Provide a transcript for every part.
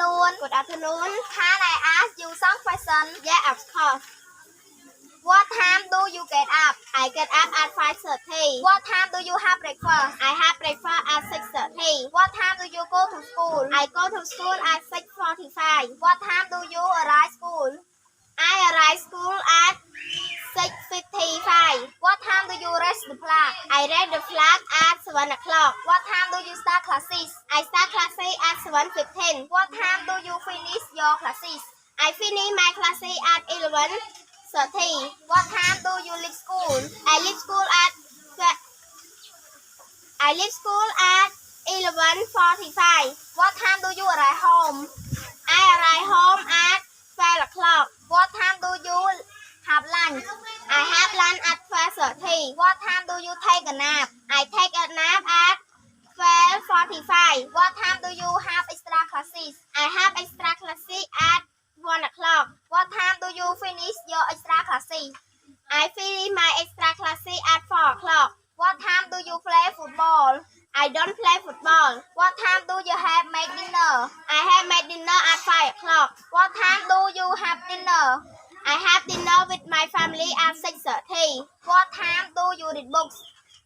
afternoon. Good afternoon. Can I ask you some questions? Yeah, of course. What time do you get up? I get up at 5:30. What time do you have breakfast? I have breakfast at 6:30. What time do you go to school? I go to school at 6:45. What time do you arrive school? I arrive school at 6:55. What time do you raise the flag? I read the flag at 7 o'clock. What time do you start classes? I start classes at 7:15. What time do you finish your classes? I finish my classes at 11:30. What time do you leave school? I leave school at 11:45. What time do you arrive home? I arrive home at 12 o'clock. What time do you have lunch? I have lunch at 12:30. What time do you take a nap? I take a nap at 12:45. What time do you have extra classes? I have extra classes at 1 o'clock. What time do you finish your extra classes? I finish my extra classes at 4 o'clock. What time do you play football? I don't play football. What time do you have made dinner? I have made dinner at 5 o'clock. What time do you have dinner? I have dinner with my family at 6:30. What time do you read books?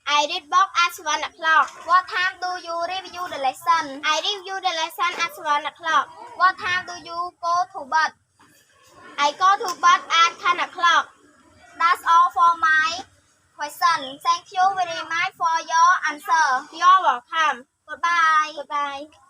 I read book at 1 o'clock. What time do you review the lesson? I review the lesson at 1 o'clock. What time do you go to bed? I go to bed at 10 o'clock. That's all for my question. Thank you very much for your answer. You're welcome. Goodbye. Goodbye.